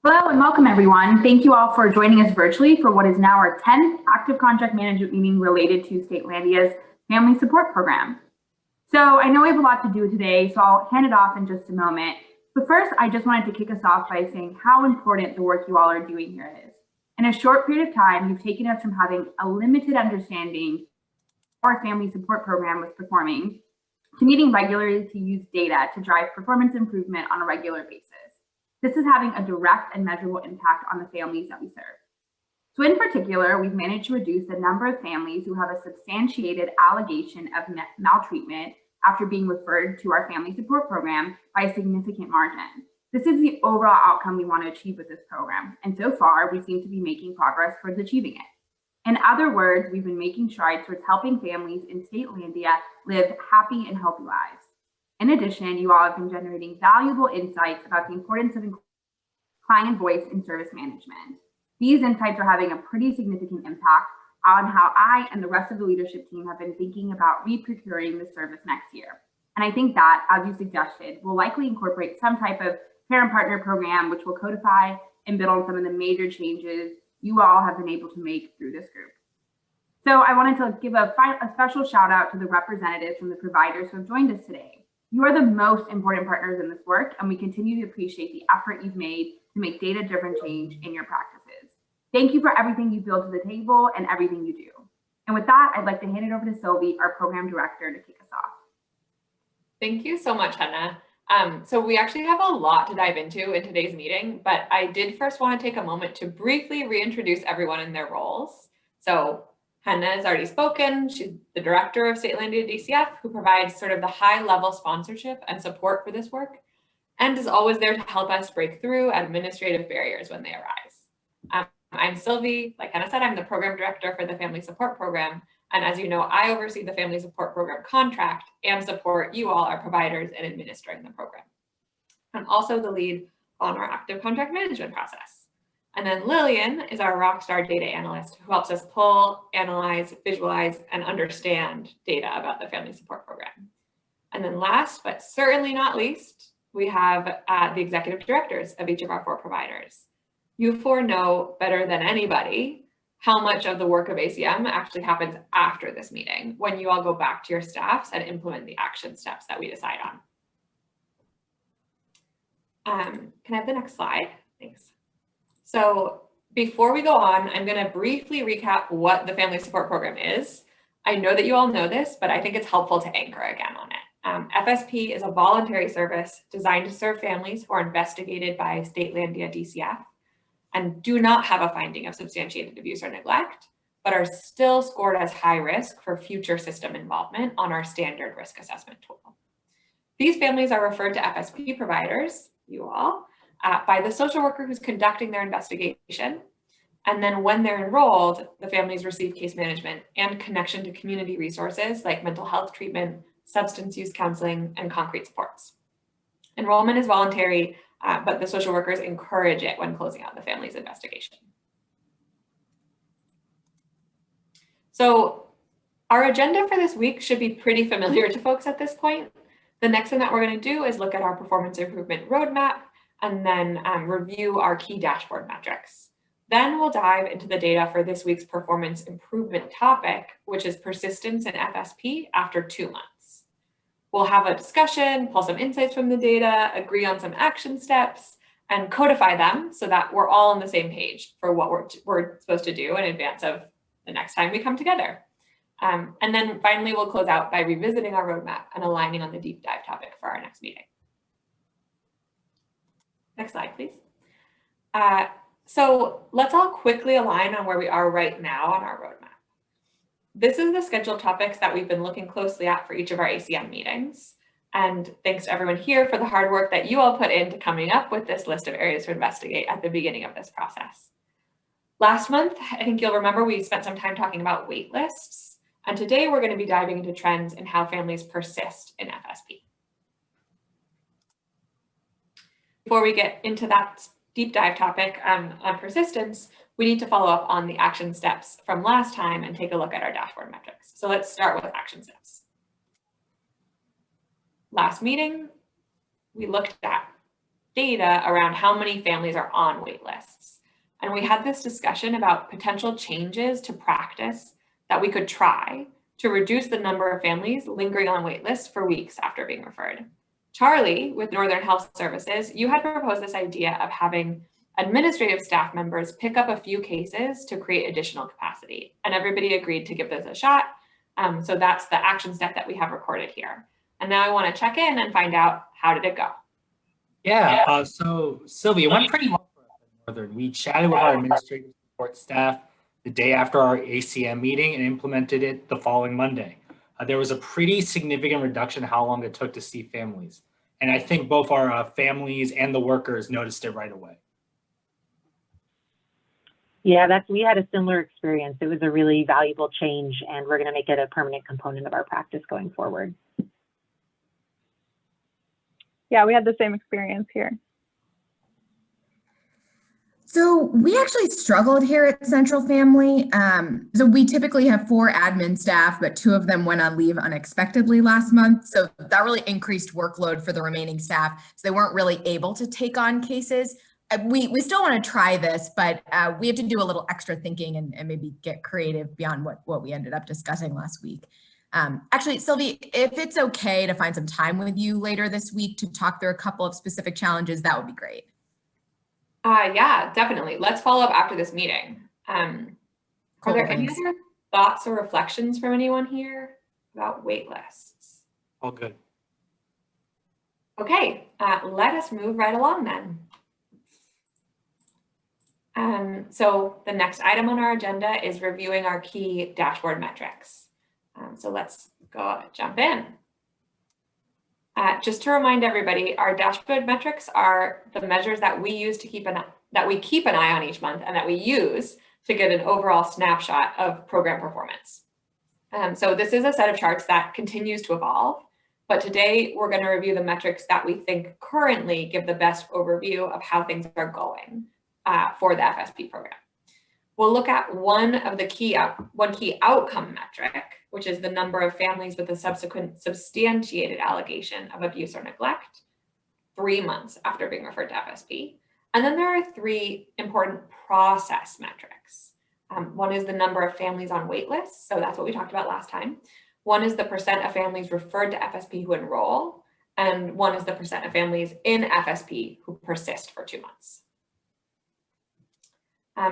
Hello and welcome everyone. Thank you all for joining us virtually for what is now our 10th active contract management meeting related to Statelandia's Family Support Program. So I know we have a lot to do today, so I'll hand it off in just a moment. But first, I just wanted to kick us off by saying how important the work you all are doing here is. In a short period of time, you've taken us from having a limited understanding of our Family Support Program was performing to meeting regularly to use data to drive performance improvement on a regular basis. This is having a direct and measurable impact on the families that we serve. So in particular, we've managed to reduce the number of families who have a substantiated allegation of maltreatment after being referred to our family support program by a significant margin. This is the overall outcome we want to achieve with this program. And so far, we seem to be making progress towards achieving it. In other words, we've been making strides towards helping families in Statelandia live happy and healthy lives. In addition, you all have been generating valuable insights about the importance of client voice in service management. These insights are having a pretty significant impact on how I and the rest of the leadership team have been thinking about re-procuring the service next year. And I think that, as you suggested, will likely incorporate some type of parent partner program, which will codify and build on some of the major changes you all have been able to make through this group. So I wanted to give a special shout out to the representatives from the providers who have joined us today. You are the most important partners in this work, and we continue to appreciate the effort you've made to make data-driven change in your practices. Thank you for everything you build to the table and everything you do. And with that, I'd like to hand it over to Sylvie, our program director, to kick us off. Thank you so much, Henna. So we actually have a lot to dive into in today's meeting, but I did first want to take a moment to briefly reintroduce everyone in their roles. So Henna has already spoken. She's the director of Statelandia DCF, who provides sort of the high-level sponsorship and support for this work, and is always there to help us break through administrative barriers when they arise. I'm Sylvie. Like Henna said, I'm the program director for the Family Support Program, and as you know, I oversee the Family Support Program contract and support you all, our providers, in administering the program. I'm also the lead on our active contract management process. And then Lillian is our rockstar data analyst who helps us pull, analyze, visualize, and understand data about the Family Support Program. And then last, but certainly not least, we have the executive directors of each of our 4 providers. You 4 know better than anybody how much of the work of ACM actually happens after this meeting, when you all go back to your staffs and implement the action steps that we decide on. Can I have the next slide? Thanks. So before we go on, I'm going to briefly recap what the Family Support Program is. I know that you all know this, but I think it's helpful to anchor again on it. FSP is a voluntary service designed to serve families who are investigated by Statelandia DCF and do not have a finding of substantiated abuse or neglect, but are still scored as high risk for future system involvement on our standard risk assessment tool. These families are referred to FSP providers, you all, by the social worker who's conducting their investigation. And then when they're enrolled, the families receive case management and connection to community resources like mental health treatment, substance use counseling, and concrete supports. Enrollment is voluntary, but the social workers encourage it when closing out the family's investigation. So our agenda for this week should be pretty familiar to folks at this point. The next thing that we're going to do is look at our performance improvement roadmap and then review our key dashboard metrics. Then we'll dive into the data for this week's performance improvement topic, which is persistence in FSP after 2 months. We'll have a discussion, pull some insights from the data, agree on some action steps, and codify them so that we're all on the same page for what we're supposed to do in advance of the next time we come together. And then finally, we'll close out by revisiting our roadmap and aligning on the deep dive topic for our next meeting. Next slide, please. So let's all quickly align on where we are right now on our roadmap. This is the scheduled topics that we've been looking closely at for each of our ACM meetings. And thanks to everyone here for the hard work that you all put into coming up with this list of areas to investigate at the beginning of this process. Last month, I think you'll remember we spent some time talking about wait lists. And today we're going to be diving into trends in how families persist in FSP. Before we get into that deep dive topic on persistence, we need to follow up on the action steps from last time and take a look at our dashboard metrics. So let's start with action steps. Last meeting, we looked at data around how many families are on wait lists. And we had this discussion about potential changes to practice that we could try to reduce the number of families lingering on wait lists for weeks after being referred. Charlie, with Northern Health Services, you had proposed this idea of having administrative staff members pick up a few cases to create additional capacity, and everybody agreed to give this a shot. So that's the action step that we have recorded here. And now I want to check in and find out, how did it go? Yeah, so Sylvia, it went pretty well for us at Northern. We chatted with our administrative support staff the day after our ACM meeting and implemented it the following Monday. There was a pretty significant reduction in how long it took to see families. And I think both our families and the workers noticed it right away. Yeah, we had a similar experience. It was a really valuable change, and we're going to make it a permanent component of our practice going forward. Yeah, we had the same experience here. So we actually struggled here at Central Family. So we typically have 4 admin staff, but 2 of them went on leave unexpectedly last month. So that really increased workload for the remaining staff. So they weren't really able to take on cases. We still want to try this, but we have to do a little extra thinking and maybe get creative beyond what we ended up discussing last week. Actually, Sylvie, if it's okay to find some time with you later this week to talk through a couple of specific challenges, that would be great. Yeah, definitely. Let's follow up after this meeting. Are there any other thoughts or reflections from anyone here about wait lists? All good. Okay, let us move right along then. So the next item on our agenda is reviewing our key dashboard metrics. So let's jump in. Just to remind everybody, our dashboard metrics are the measures that we use to keep an eye on each month and that we use to get an overall snapshot of program performance. So this is a set of charts that continues to evolve, but today we're going to review the metrics that we think currently give the best overview of how things are going for the FSP program. We'll look at one key outcome metric, which is the number of families with a subsequent substantiated allegation of abuse or neglect 3 months after being referred to FSP. And then there are 3 important process metrics. One is the number of families on wait lists. So that's what we talked about last time. One is the percent of families referred to FSP who enroll. And one is the percent of families in FSP who persist for 2 months.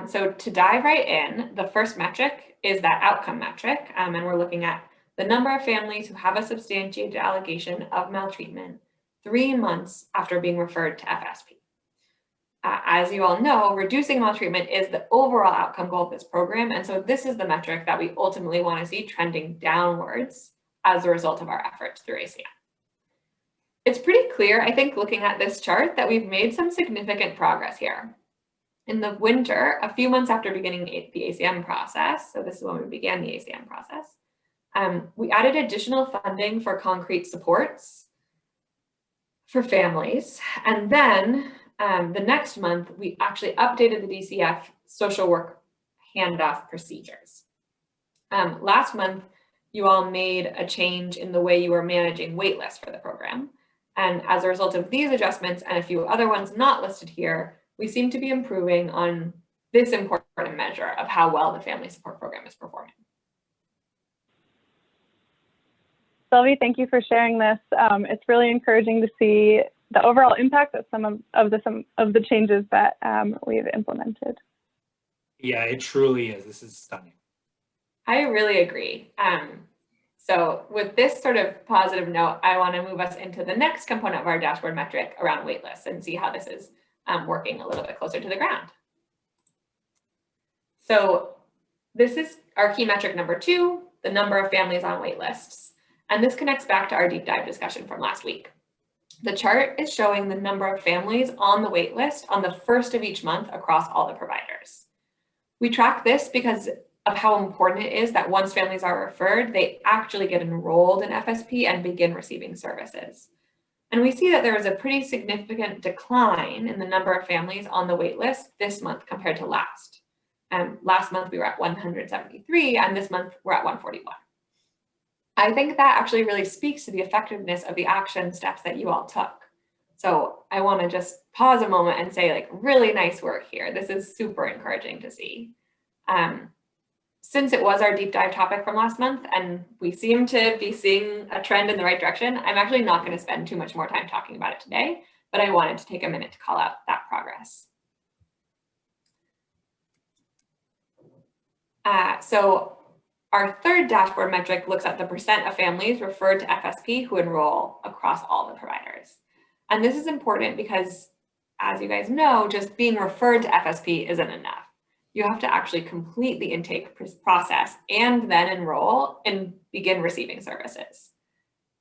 So to dive right in, the first metric is that outcome metric, and we're looking at the number of families who have a substantiated allegation of maltreatment 3 months after being referred to FSP. As you all know, reducing maltreatment is the overall outcome goal of this program, and so this is the metric that we ultimately want to see trending downwards as a result of our efforts through ACM. It's pretty clear, I think, looking at this chart, that we've made some significant progress here. In the winter, a few months after beginning the ACM process, so this is when we began the ACM process, we added additional funding for concrete supports for families. And then the next month, we actually updated the DCF social work handoff procedures. Last month, you all made a change in the way you were managing waitlists for the program. And as a result of these adjustments and a few other ones not listed here, we seem to be improving on this important measure of how well the family support program is performing. Sylvie, thank you for sharing this. It's really encouraging to see the overall impact of some of the changes that we've implemented. Yeah, it truly is. This is stunning. I really agree. So with this sort of positive note, I want to move us into the next component of our dashboard metric around waitlists and see how this is working a little bit closer to the ground. So this is our key metric number 2, the number of families on wait lists. And this connects back to our deep dive discussion from last week. The chart is showing the number of families on the wait list on the first of each month across all the providers. We track this because of how important it is that once families are referred, they actually get enrolled in FSP and begin receiving services. And we see that there is a pretty significant decline in the number of families on the wait list this month compared to last. Last month we were at 173, and this month we're at 141. I think that actually really speaks to the effectiveness of the action steps that you all took. So I want to just pause a moment and say, like, really nice work here. This is super encouraging to see. Since it was our deep dive topic from last month and we seem to be seeing a trend in the right direction, I'm actually not going to spend too much more time talking about it today, but I wanted to take a minute to call out that progress. So our third dashboard metric looks at the percent of families referred to FSP who enroll across all the providers. And this is important because, as you guys know, just being referred to FSP isn't enough. You have to actually complete the intake process and then enroll and begin receiving services.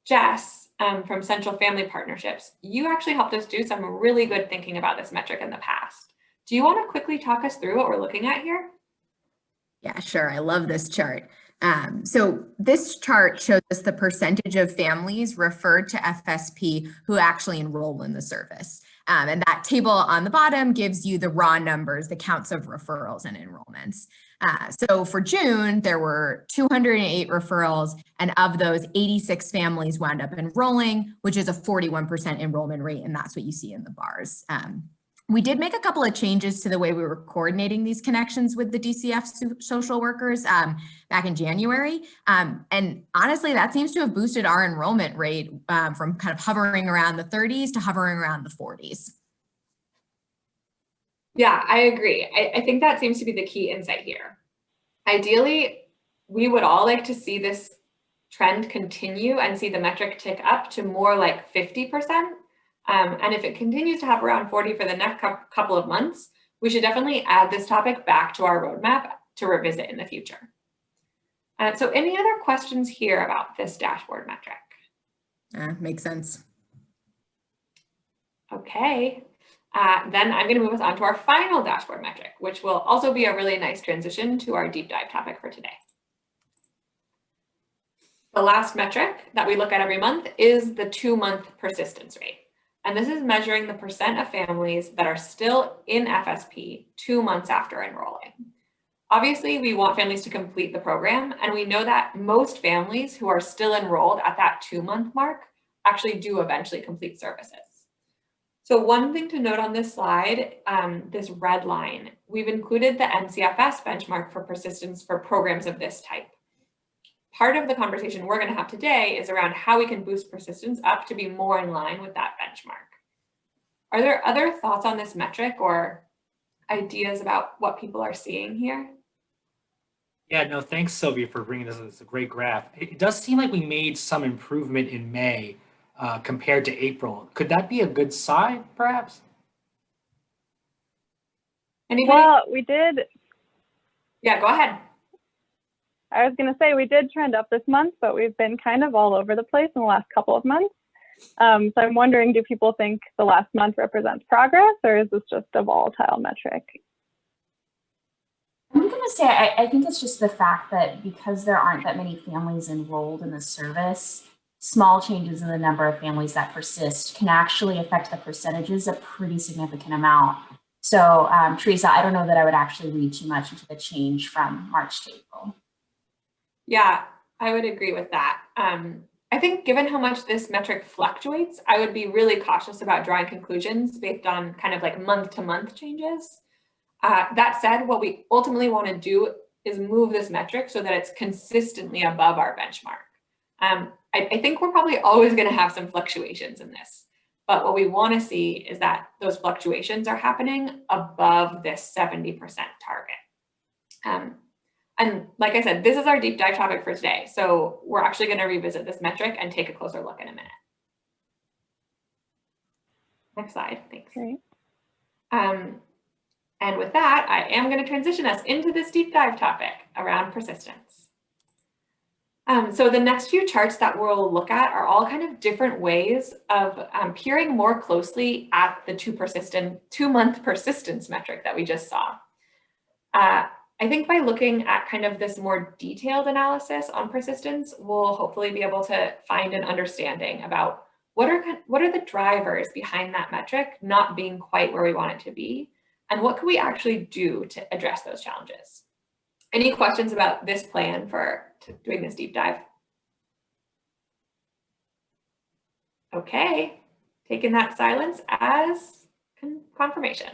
Jess from Central Family Partnerships, you actually helped us do some really good thinking about this metric in the past. Do you want to quickly talk us through what we're looking at here? Yeah, sure. I love this chart. So this chart shows us the percentage of families referred to FSP who actually enroll in the service. And that table on the bottom gives you the raw numbers, the counts of referrals and enrollments. So for June, there were 208 referrals, and of those, 86 families wound up enrolling, which is a 41% enrollment rate, and that's what you see in the bars. We did make a couple of changes to the way we were coordinating these connections with the DCF social workers back in January. And honestly, that seems to have boosted our enrollment rate from kind of hovering around the 30s to hovering around the 40s. Yeah, I agree. I think that seems to be the key insight here. Ideally, we would all like to see this trend continue and see the metric tick up to more like 50%. And if it continues to have around 40 for the next couple of months, we should definitely add this topic back to our roadmap to revisit in the future. So any other questions here about this dashboard metric? Makes sense. Okay, then I'm going to move us on to our final dashboard metric, which will also be a really nice transition to our deep dive topic for today. The last metric that we look at every month is the 2-month persistence rate. And this is measuring the percent of families that are still in FSP 2 months after enrolling. Obviously, we want families to complete the program, and we know that most families who are still enrolled at that 2-month mark actually do eventually complete services. So one thing to note on this slide, this red line, we've included the NCFS benchmark for persistence for programs of this type. Part of the conversation we're going to have today is around how we can boost persistence up to be more in line with that benchmark. Are there other thoughts on this metric or ideas about what people are seeing here? Yeah, no, thanks, Sylvia, for bringing this. It's a great graph. It does seem like we made some improvement in May compared to April. Could that be a good sign, perhaps? Anybody? Well, we did. Yeah, go ahead. I was going to say we did trend up this month, but we've been kind of all over the place in the last couple of months. So I'm wondering, do people think the last month represents progress, or is this just a volatile metric? I'm going to say I think it's just the fact that because there aren't that many families enrolled in the service, small changes in the number of families that persist can actually affect the percentages a pretty significant amount. So Teresa, I don't know that I would actually read too much into the change from March to April. Yeah, I would agree with that. I think given how much this metric fluctuates, I would be really cautious about drawing conclusions based on kind of like month-to-month changes. That said, what we ultimately want to do is move this metric so that it's consistently above our benchmark. I think we're probably always going to have some fluctuations in this, but what we want to see is that those fluctuations are happening above this 70% target. And like I said, this is our deep dive topic for today. So we're actually going to revisit this metric and take a closer look in a minute. Next slide, thanks. Great. And with that, I am going to transition us into this deep dive topic around persistence. So the next few charts that we'll look at are all kind of different ways of peering more closely at the 2-month persistence metric that we just saw. I think by looking at kind of this more detailed analysis on persistence, we'll hopefully be able to find an understanding about what are the drivers behind that metric not being quite where we want it to be, and what can we actually do to address those challenges. Any questions about this plan for doing this deep dive? Okay, taking that silence as confirmation.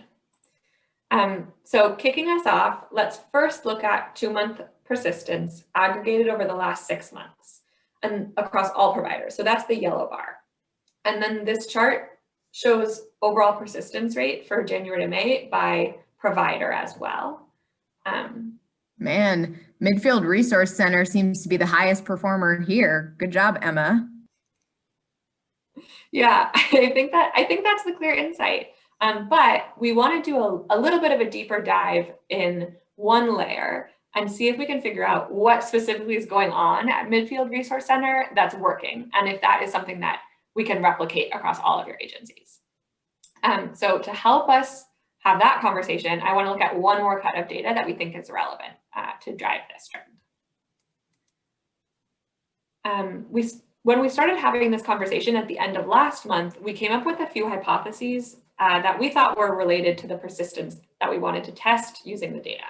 So kicking us off, let's first look at 2-month persistence aggregated over the last 6 months and across all providers. So that's the yellow bar. And then this chart shows overall persistence rate for January to May by provider as well. Man, Midfield Resource Center seems to be the highest performer here. Good job, Emma. Yeah, I think that's the clear insight. But we want to do a little bit of a deeper dive in one layer and see if we can figure out what specifically is going on at Midfield Resource Center that's working, and if that is something that we can replicate across all of your agencies. So to help us have that conversation, I want to look at one more cut of data that we think is relevant to drive this trend. When we started having this conversation at the end of last month, we came up with a few hypotheses that we thought were related to the persistence that we wanted to test using the data.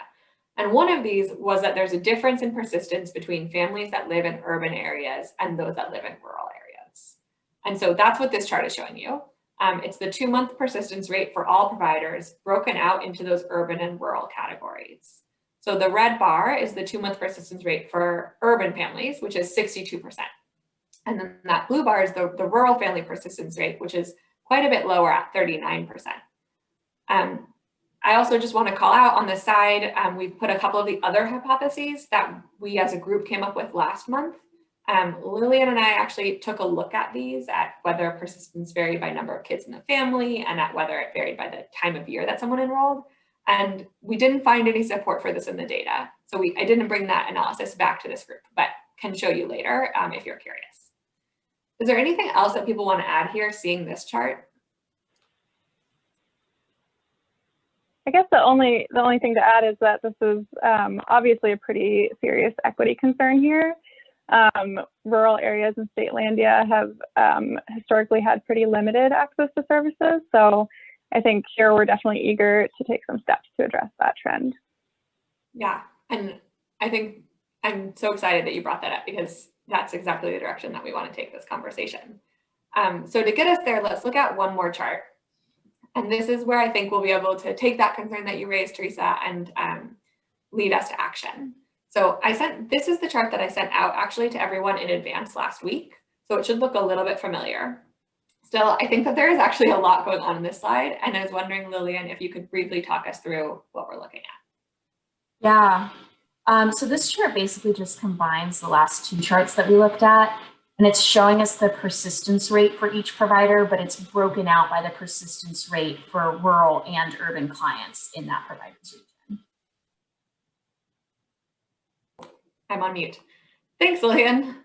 And one of these was that there's a difference in persistence between families that live in urban areas and those that live in rural areas. And so that's what this chart is showing you. It's the 2-month persistence rate for all providers broken out into those urban and rural categories. So the red bar is the 2-month persistence rate for urban families, which is 62%. And then that blue bar is the rural family persistence rate, which is quite a bit lower at 39%. I also just want to call out on the side, we've put a couple of the other hypotheses that we as a group came up with last month. Lillian and I actually took a look at these, at whether persistence varied by number of kids in the family and at whether it varied by the time of year that someone enrolled. And we didn't find any support for this in the data. So I didn't bring that analysis back to this group, but can show you later if you're curious. Is there anything else that people want to add here seeing this chart? I guess the only thing to add is that this is obviously a pretty serious equity concern here. Rural areas in Statelandia have historically had pretty limited access to services. So I think here we're definitely eager to take some steps to address that trend. Yeah, and I think I'm so excited that you brought that up because that's exactly the direction that we want to take this conversation. So to get us there, let's look at one more chart. And this is where I think we'll be able to take that concern that you raised, Teresa, and lead us to action. So this is the chart that I sent out actually to everyone in advance last week. So it should look a little bit familiar. Still, I think that there is actually a lot going on in this slide. And I was wondering, Lillian, if you could briefly talk us through what we're looking at. Yeah. So this chart basically just combines the last 2 charts that we looked at, and it's showing us the persistence rate for each provider, but it's broken out by the persistence rate for rural and urban clients in that provider's region. I'm on mute. Thanks, Lillian.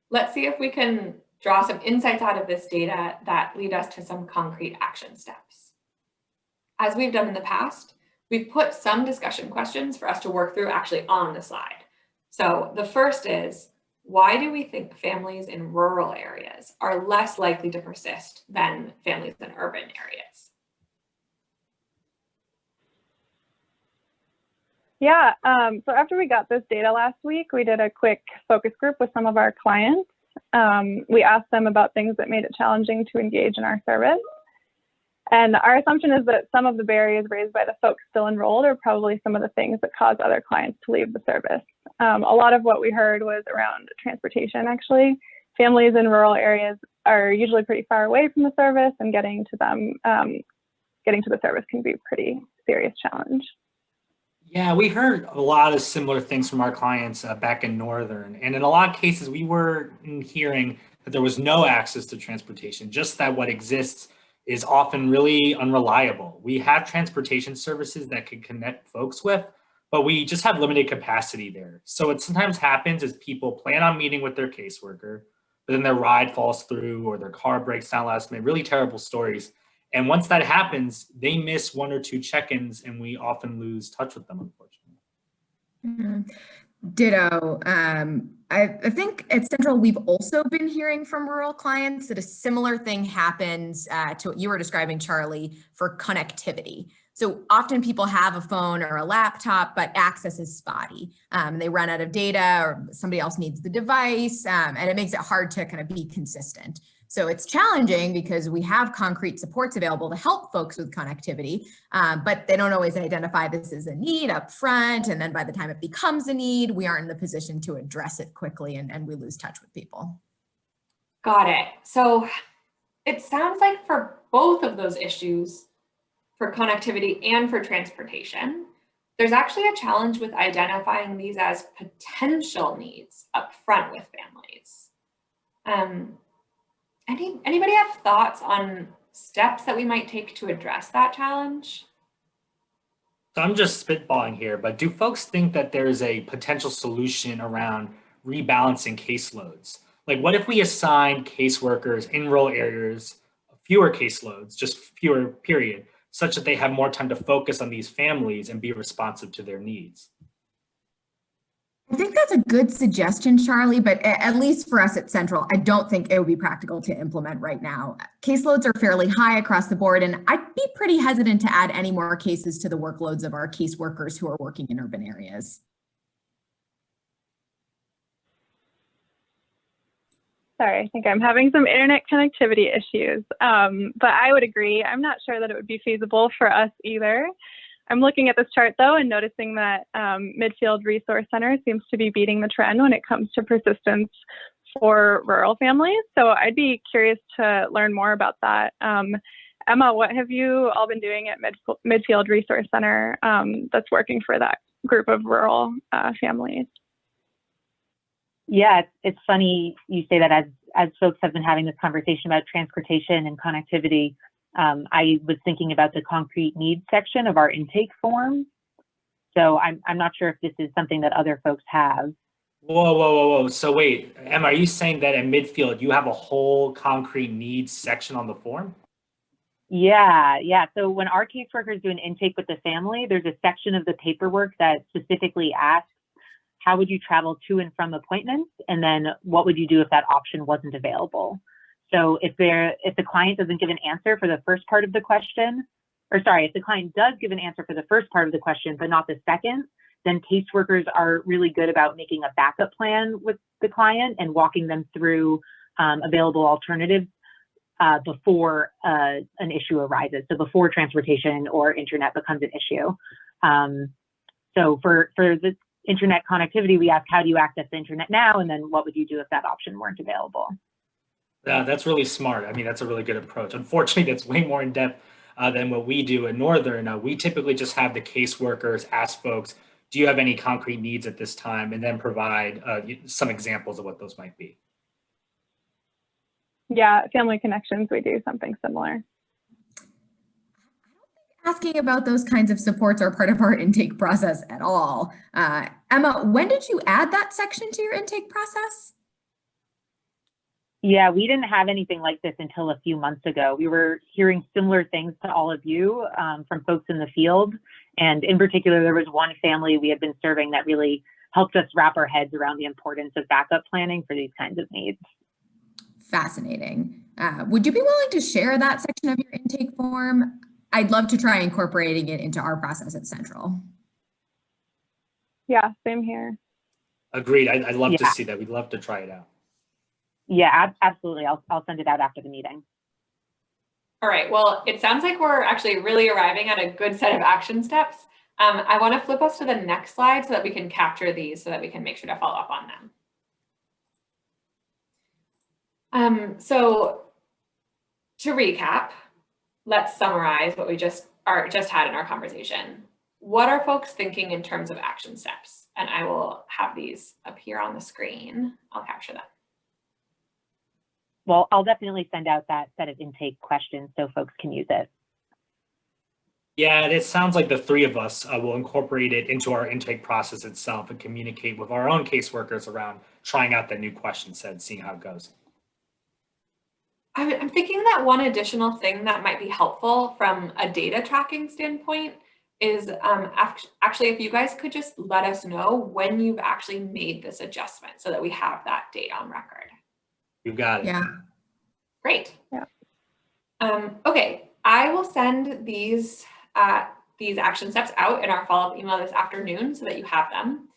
Let's see if we can draw some insights out of this data that lead us to some concrete action steps. As we've done in the past, we've put some discussion questions for us to work through actually on the slide. So the first is, why do we think families in rural areas are less likely to persist than families in urban areas? Yeah, so after we got this data last week, we did a quick focus group with some of our clients. We asked them about things that made it challenging to engage in our service. And our assumption is that some of the barriers raised by the folks still enrolled are probably some of the things that cause other clients to leave the service. A lot of what we heard was around transportation, actually. Families in rural areas are usually pretty far away from the service, and getting to the service can be a pretty serious challenge. Yeah, we heard a lot of similar things from our clients back in Northern. And in a lot of cases, we were hearing that there was no access to transportation, just that what exists is often really unreliable. We have transportation services that can connect folks with, but we just have limited capacity there. So it sometimes happens is people plan on meeting with their caseworker, but then their ride falls through or their car breaks down last minute, really terrible stories. And once that happens, they miss 1 or 2 check-ins and we often lose touch with them, unfortunately. Ditto. I think at Central, we've also been hearing from rural clients that a similar thing happens to what you were describing, Charlie, for connectivity. So often people have a phone or a laptop, but access is spotty. They run out of data or somebody else needs the device, and it makes it hard to kind of be consistent. So it's challenging because we have concrete supports available to help folks with connectivity, but they don't always identify this as a need up front. And then by the time it becomes a need, we aren't in the position to address it quickly, and we lose touch with people. Got it. So it sounds like for both of those issues, for connectivity and for transportation, there's actually a challenge with identifying these as potential needs up front with families. Anybody have thoughts on steps that we might take to address that challenge? So I'm just spitballing here, but do folks think that there's a potential solution around rebalancing caseloads? Like, what if we assign caseworkers in rural areas fewer caseloads, just fewer period, such that they have more time to focus on these families and be responsive to their needs? I think that's a good suggestion, Charlie, but at least for us at Central, I don't think it would be practical to implement right now. Caseloads are fairly high across the board, and I'd be pretty hesitant to add any more cases to the workloads of our caseworkers who are working in urban areas. Sorry, I think I'm having some internet connectivity issues, but I would agree. I'm not sure that it would be feasible for us either. I'm looking at this chart though and noticing that Midfield Resource Center seems to be beating the trend when it comes to persistence for rural families. So I'd be curious to learn more about that. Emma, what have you all been doing at Midfield Resource Center that's working for that group of rural families? Yeah, it's funny you say that as folks have been having this conversation about transportation and connectivity. I was thinking about the concrete needs section of our intake form. So I'm not sure if this is something that other folks have. Whoa. So wait, Emma, are you saying that at Midfield, you have a whole concrete needs section on the form? Yeah. So when our caseworkers do an intake with the family, there's a section of the paperwork that specifically asks, how would you travel to and from appointments? And then what would you do if that option wasn't available? So if the client doesn't give an answer for the first part of the question, if the client does give an answer for the first part of the question, but not the second, then caseworkers are really good about making a backup plan with the client and walking them through available alternatives before an issue arises. So before transportation or internet becomes an issue. So for the internet connectivity, we ask, how do you access the internet now? And then what would you do if that option weren't available? Yeah, that's really smart. I mean, that's a really good approach. Unfortunately, that's way more in depth than what we do in Northern. We typically just have the caseworkers ask folks, do you have any concrete needs at this time? And then provide some examples of what those might be. Yeah, Family Connections, we do something similar. Asking about those kinds of supports are part of our intake process at all. Emma, when did you add that section to your intake process? Yeah, we didn't have anything like this until a few months ago. We were hearing similar things to all of you from folks in the field. And in particular, there was one family we had been serving that really helped us wrap our heads around the importance of backup planning for these kinds of needs. Fascinating. Would you be willing to share that section of your intake form? I'd love to try incorporating it into our process at Central. Yeah, same here. Agreed. I'd love to see that. We'd love to try it out. Yeah, absolutely. I'll send it out after the meeting. All right, well, it sounds like we're actually really arriving at a good set of action steps. I want to flip us to the next slide so that we can capture these so that we can make sure to follow up on them. So to recap, let's summarize what we just had in our conversation. What are folks thinking in terms of action steps? And I will have these appear on the screen. I'll capture them. Well, I'll definitely send out that set of intake questions so folks can use it. Yeah, it sounds like the three of us will incorporate it into our intake process itself and communicate with our own caseworkers around trying out the new question set and seeing how it goes. I'm thinking that one additional thing that might be helpful from a data tracking standpoint is actually if you guys could just let us know when you've actually made this adjustment so that we have that date on record. You got it. Yeah. Great. Yeah. Okay, I will send these action steps out in our follow-up email this afternoon so that you have them.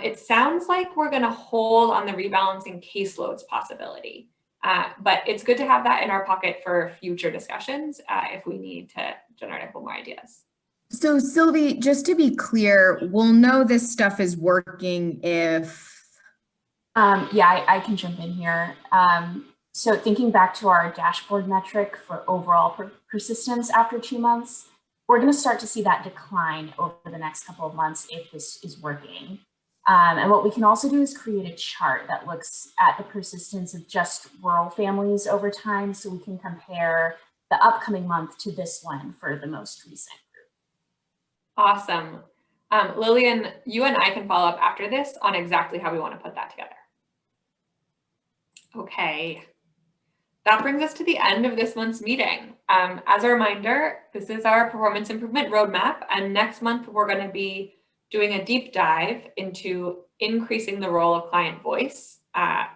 It sounds like we're going to hold on the rebalancing caseloads possibility. But it's good to have that in our pocket for future discussions if we need to generate a couple more ideas. So Sylvie, just to be clear, we'll know this stuff is working if... Yeah, I can jump in here. So thinking back to our dashboard metric for overall persistence after 2 months, we're going to start to see that decline over the next couple of months if this is working. And what we can also do is create a chart that looks at the persistence of just rural families over time, so we can compare the upcoming month to this one for the most recent group. Awesome. Lillian, you and I can follow up after this on exactly how we want to put that together. Okay. That brings us to the end of this month's meeting. As a reminder, this is our performance improvement roadmap, and next month we're going to be doing a deep dive into increasing the role of client voice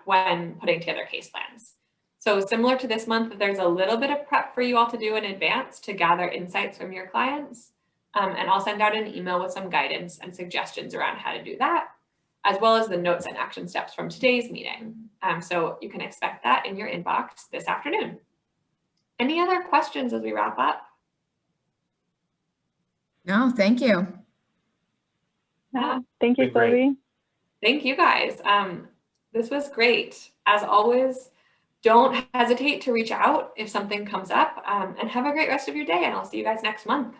when putting together case plans. So similar to this month, there's a little bit of prep for you all to do in advance to gather insights from your clients. And I'll send out an email with some guidance and suggestions around how to do that, as well as the notes and action steps from today's meeting. So you can expect that in your inbox this afternoon. Any other questions as we wrap up? No, thank you. Yeah, thank you, Great. Sylvie. Thank you guys. This was great. As always, don't hesitate to reach out if something comes up, and have a great rest of your day, and I'll see you guys next month.